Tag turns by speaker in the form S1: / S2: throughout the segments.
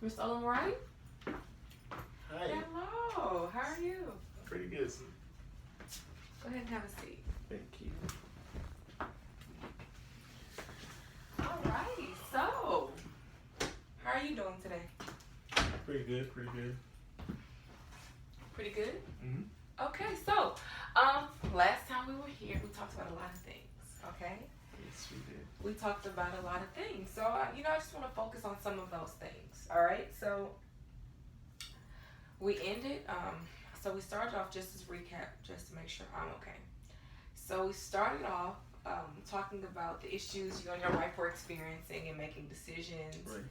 S1: Mr. Olamorani?
S2: Hi.
S1: Hello. How are you?
S2: Pretty good.
S1: Go ahead and have a seat.
S2: Thank you.
S1: Alrighty. So, how are you doing today?
S2: Pretty good. Pretty good.
S1: Pretty good?
S2: Mhm.
S1: Okay, so, last time we were here, we talked about a lot of things, okay?
S2: Yes, we did.
S1: We talked about a lot of things. So, I just want to focus on some of those things, all right? So, we ended, so we started off just as recap, just to make sure I'm okay. So, we started off talking about the issues you and your wife were experiencing and making decisions.
S2: Right.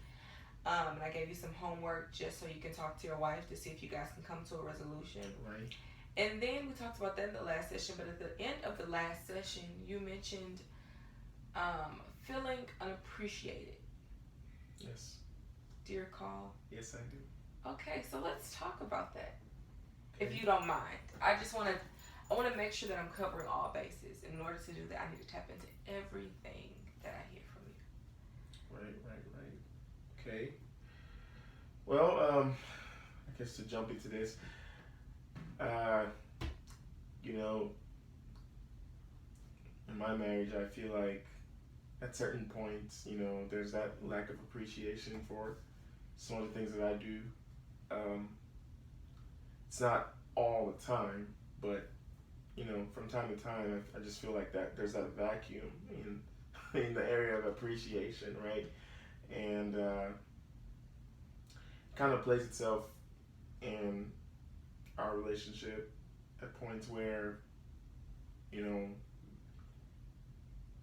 S1: And I gave you some homework just so you can talk to your wife to see if you guys can come to a resolution.
S2: Right.
S1: And then we talked about that in the last session, but at the end of the last session, you mentioned feeling unappreciated.
S2: Yes.
S1: Do you recall?
S2: Yes, I do.
S1: Okay, so let's talk about that, if
S2: Okay.
S1: you don't mind. I want to make sure that I'm covering all bases. In order to do that, I need to tap into everything that I hear from you.
S2: Right. Okay. Well, I guess to jump into this, uh, you know, in my marriage, I feel like at certain points, there's that lack of appreciation for some of the things that I do. Um, it's not all the time, but from time to time, I just feel like that there's that vacuum in the area of appreciation, right? And kind of plays itself in our relationship at points where you know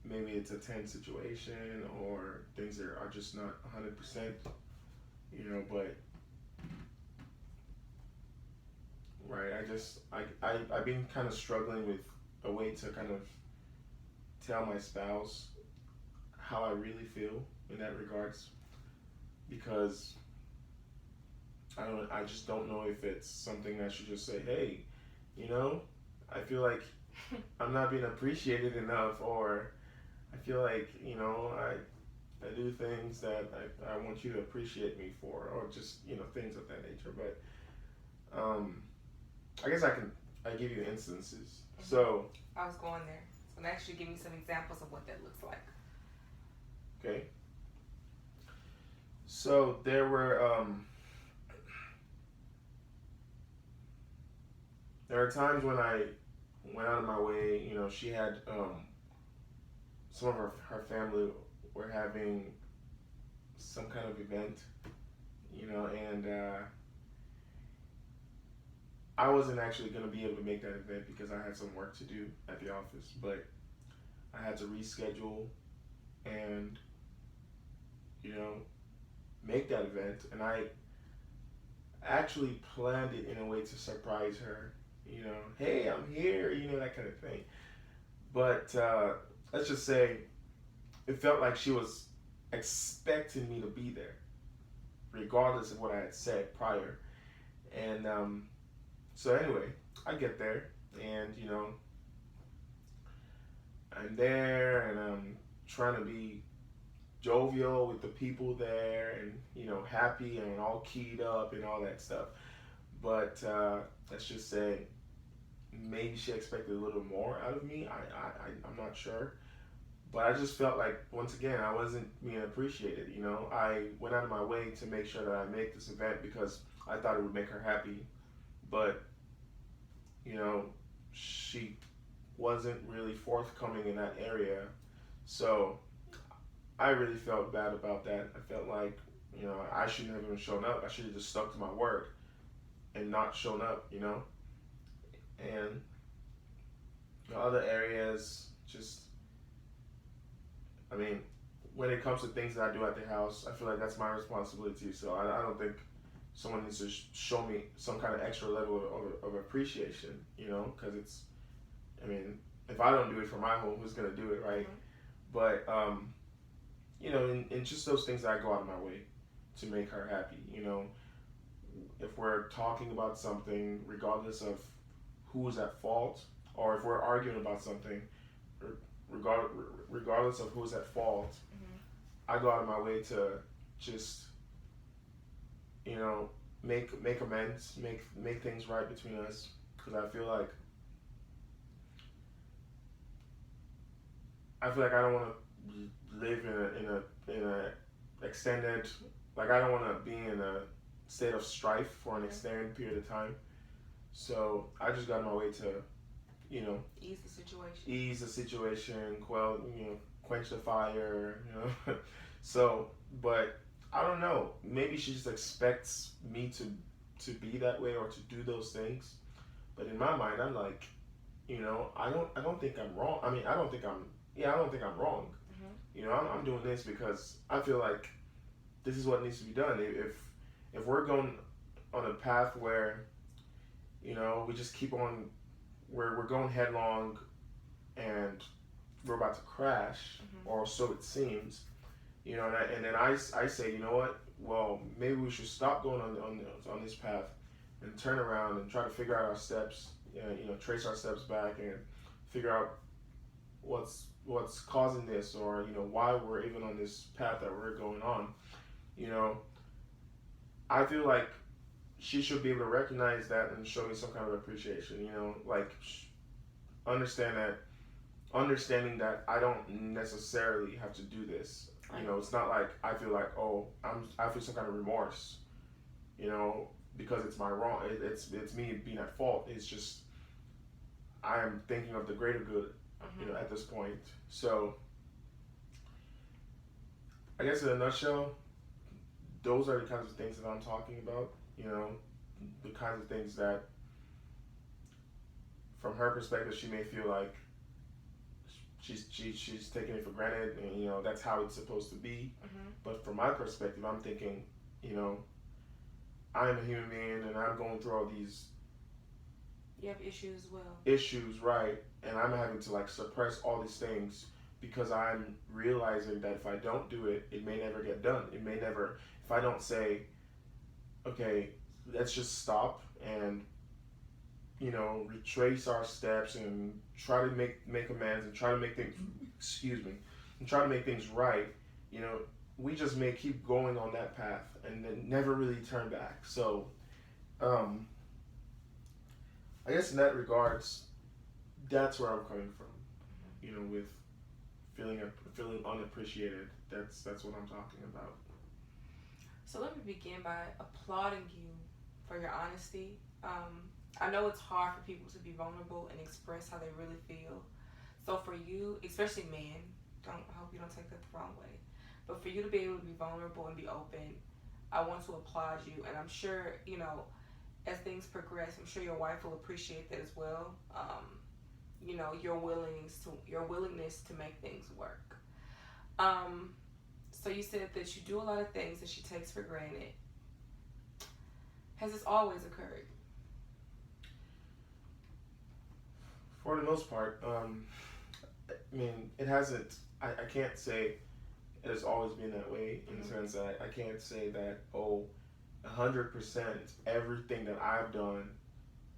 S2: maybe it's a tense situation or things are just not 100%, but right, I've been kind of struggling with a way to kind of tell my spouse how I really feel in that regards, because I just don't know if it's something I should just say, hey, I feel like I'm not being appreciated enough, or I feel like, I do things that I want you to appreciate me for, or just, things of that nature. But I guess I give you instances.
S1: Mm-hmm.
S2: So
S1: I was going there. So actually give me some examples of what that looks like.
S2: Okay. So there are times when I went out of my way. She had some of her family were having some kind of event, and I wasn't actually going to be able to make that event because I had some work to do at the office, but I had to reschedule and make that event, and I actually planned it in a way to surprise her. Hey, I'm here, that kind of thing. But let's just say it felt like she was expecting me to be there, regardless of what I had said prior. And so anyway, I get there, and I'm there, and I'm trying to be jovial with the people there, and happy and all keyed up and all that stuff. But let's just say maybe she expected a little more out of me. I'm not sure, but I just felt like, once again, I wasn't being appreciated. I went out of my way to make sure that I make this event because I thought it would make her happy, but she wasn't really forthcoming in that area. So I really felt bad about that. I felt like, I shouldn't have even shown up. I should have just stuck to my word and not shown up, And other areas, just, when it comes to things that I do at the house, I feel like that's my responsibility. So I don't think someone needs to show me some kind of extra level of appreciation, because it's, if I don't do it for my home, who's going to do it, right? Mm-hmm. But, in just those things that I go out of my way to make her happy, if we're talking about something, regardless of who's at fault, or if we're arguing about something, regardless of who's at fault, mm-hmm. I go out of my way to just you know, make amends, make things right between us. Because I feel like I don't want to live in a extended, like I don't want to be in a state of strife for an extended period of time. So I just got on my way to, you know, ease the situation, quench the fire, So, but I don't know. Maybe she just expects me to be that way or to do those things. But in my mind, I'm like, I don't think I'm wrong. I mean, I don't think I'm wrong. I'm doing this because I feel like this is what needs to be done. If we're going on a path where, we just keep on, where we're going headlong and we're about to crash, or so it seems, and then I say, you know what? Well, maybe we should stop going on this path and turn around and try to figure out our steps, trace our steps back and figure out what's causing this, or why we're even on this path that we're going on. You know, I feel like she should be able to recognize that and show me some kind of appreciation. Like understanding that I don't necessarily have to do this. It's not like I feel like, oh, I feel some kind of remorse, because it's my wrong. It's me being at fault. It's just I am thinking of the greater good, at this point. So I guess in a nutshell, those are the kinds of things that I'm talking about. The kinds of things that, from her perspective, she may feel like she's taking it for granted, and that's how it's supposed to be. But from my perspective, I'm thinking, I'm a human being, and I'm going through all these.
S1: You have issues as well.
S2: Issues, right? And I'm having to suppress all these things because I'm realizing that if I don't do it, it may never get done. It may never. If I don't say, okay, let's just stop and retrace our steps and try to make amends and try to make things, and try to make things right, we just may keep going on that path and then never really turn back. So, I guess in that regards, that's where I'm coming from, with feeling unappreciated. That's what I'm talking about.
S1: So let me begin by applauding you for your honesty. I know it's hard for people to be vulnerable and express how they really feel. So for you, especially men, I hope you don't take that the wrong way, but for you to be able to be vulnerable and be open, I want to applaud you. And I'm sure, as things progress, I'm sure your wife will appreciate that as well. Your willingness to make things work. So you said that you do a lot of things that she takes for granted. Has this always occurred?
S2: For the most part, I mean, it hasn't. I can't say it has always been that way in the sense that I can't say that 100% everything that I've done,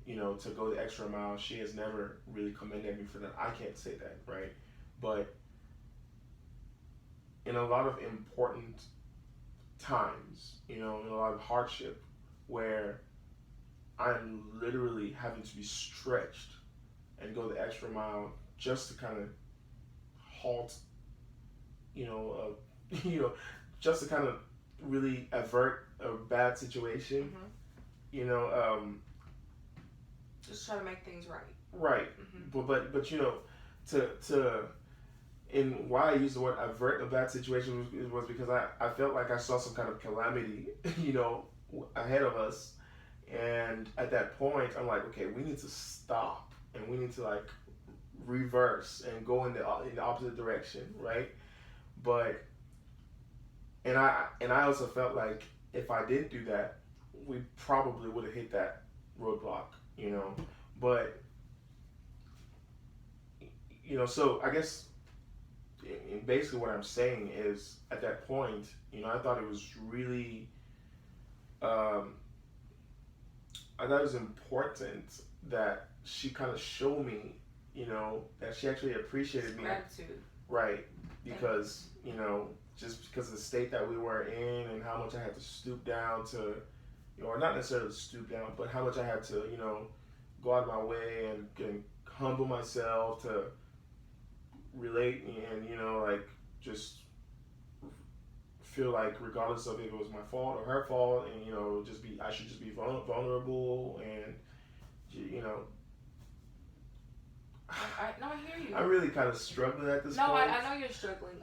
S2: to go the extra mile. She has never really commended me for that. I can't say that, right? But in a lot of important times, in a lot of hardship, where I'm literally having to be stretched and go the extra mile just to kind of halt, just to kind of really avert a bad situation,
S1: just try to make things right.
S2: Right, but to and why I use the word avert a bad situation was because I felt like I saw some kind of calamity, ahead of us, and at that point I'm like, okay, we need to stop and we need to reverse and go in the opposite direction, right? But and I also felt like if I didn't do that, we probably would have hit that roadblock, but so I guess basically what I'm saying is at that point, I thought it was really I thought it was important that she kind of showed me, that she actually appreciated me.
S1: Gratitude.
S2: Right. Because, just because of the state that we were in and how much I had to stoop down to, or not necessarily stoop down, but how much I had to, go out of my way and humble myself to relate and, like just feel like regardless of if it was my fault or her fault, and I should just be vulnerable and you know
S1: No, I hear you.
S2: I'm really kind of struggling at this
S1: No,
S2: point.
S1: I know you're struggling.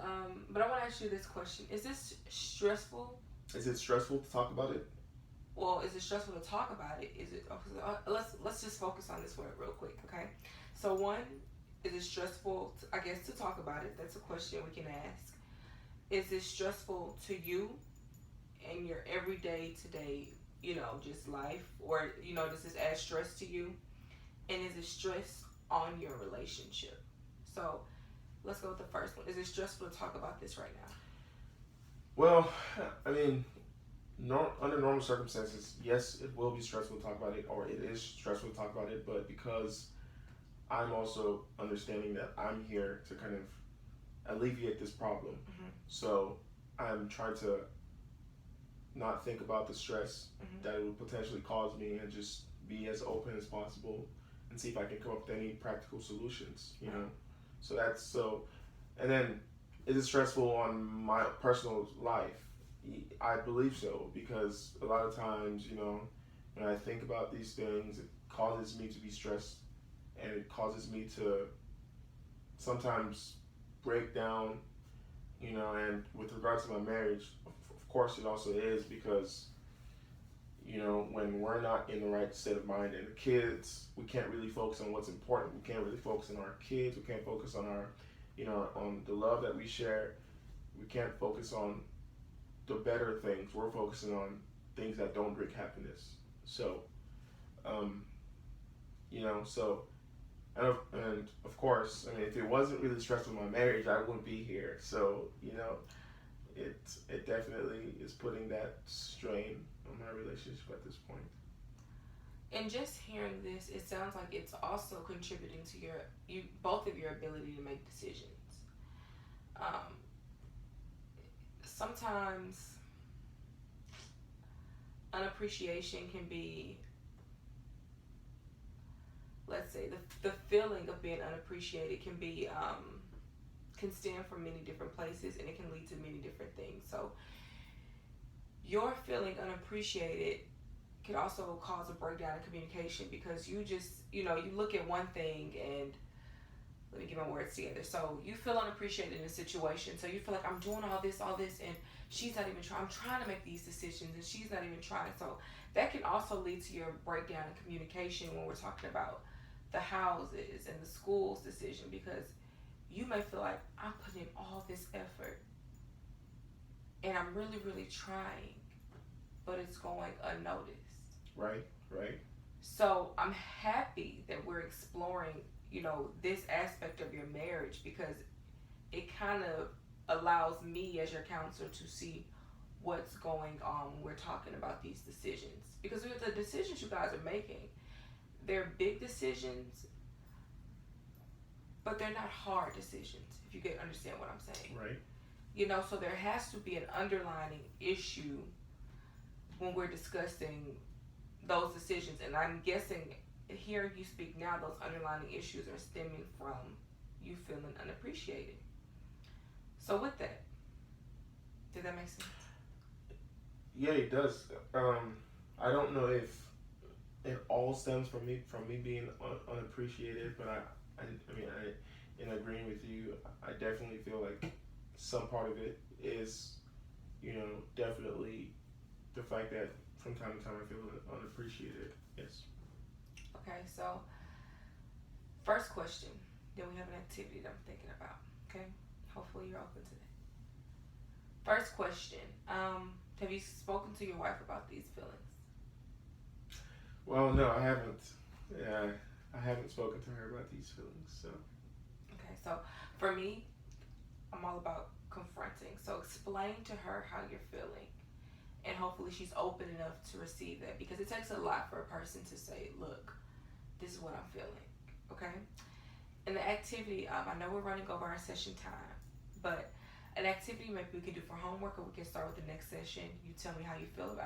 S1: But I want to ask you this question: is this stressful?
S2: Is it stressful to talk about it?
S1: Well, is it stressful to talk about it? Is it? Let's just focus on this word real quick, okay? So one, is it stressful? I guess to talk about it. That's a question we can ask. Is it stressful to you in your everyday today, just life, or does this add stress to you? And is it stress on your relationship? So let's go with the first one. Is it stressful to talk about this right now?
S2: Well, I mean, under normal circumstances, yes, it will be stressful to talk about it, or it is stressful to talk about it. But because I'm also understanding that I'm here to kind of alleviate this problem, so I'm trying to not think about the stress that it would potentially cause me, and just be as open as possible and see if I can come up with any practical solutions. So that's so. And then, is it stressful on my personal life? I believe so, because a lot of times, when I think about these things, it causes me to be stressed, and it causes me to sometimes break down, and with regards to my marriage, of course it also is, because, when we're not in the right state of mind, and the kids, we can't really focus on what's important. We can't really focus on our kids. We can't focus on our, on the love that we share. We can't focus on the better things. We're focusing on things that don't bring happiness. So, so, and of course, I mean, if it wasn't really stressful in my marriage, I wouldn't be here. So, it definitely is putting that strain on my relationship at this point.
S1: And just hearing this, it sounds like it's also contributing to both of your ability to make decisions. Sometimes unappreciation can be, let's say, the feeling of being unappreciated can stem from many different places, and it can lead to many different things. So your feeling unappreciated could also cause a breakdown in communication, because you just, you look at one thing, and let me get my words together. So you feel unappreciated in a situation. So you feel like, I'm doing all this, and she's not even trying. I'm trying to make these decisions, and she's not even trying. So that can also lead to your breakdown in communication when we're talking about the houses and the school's decision, because you may feel like, I'm putting in all this effort, and I'm really, really trying, but it's going unnoticed.
S2: Right.
S1: So I'm happy that we're exploring, this aspect of your marriage, because it kind of allows me as your counselor to see what's going on when we're talking about these decisions. Because with the decisions you guys are making, they're big decisions, but they're not hard decisions, if you can understand what I'm saying.
S2: Right.
S1: So there has to be an underlying issue when we're discussing those decisions. And I'm guessing, hearing you speak now, those underlying issues are stemming from you feeling unappreciated. So with that, did that make sense?
S2: Yeah, it does. I don't know if it all stems from me being unappreciated, but I in agreeing with you, I definitely feel like some part of it is, definitely the fact that from time to time I feel unappreciated. Yes.
S1: Okay, so first question. Then we have an activity that I'm thinking about. Okay, hopefully you're open to that. First question. Have you spoken to your wife about these feelings?
S2: Well, no, I haven't. Yeah, I haven't spoken to her about these feelings. So.
S1: Okay, so for me, I'm all about confronting. So explain to her how you're feeling, and hopefully she's open enough to receive that, because it takes a lot for a person to say, look, this is what I'm feeling. Okay? And the activity, I know we're running over our session time, but an activity maybe we can do for homework, or we can start with the next session. You tell me how you feel about it.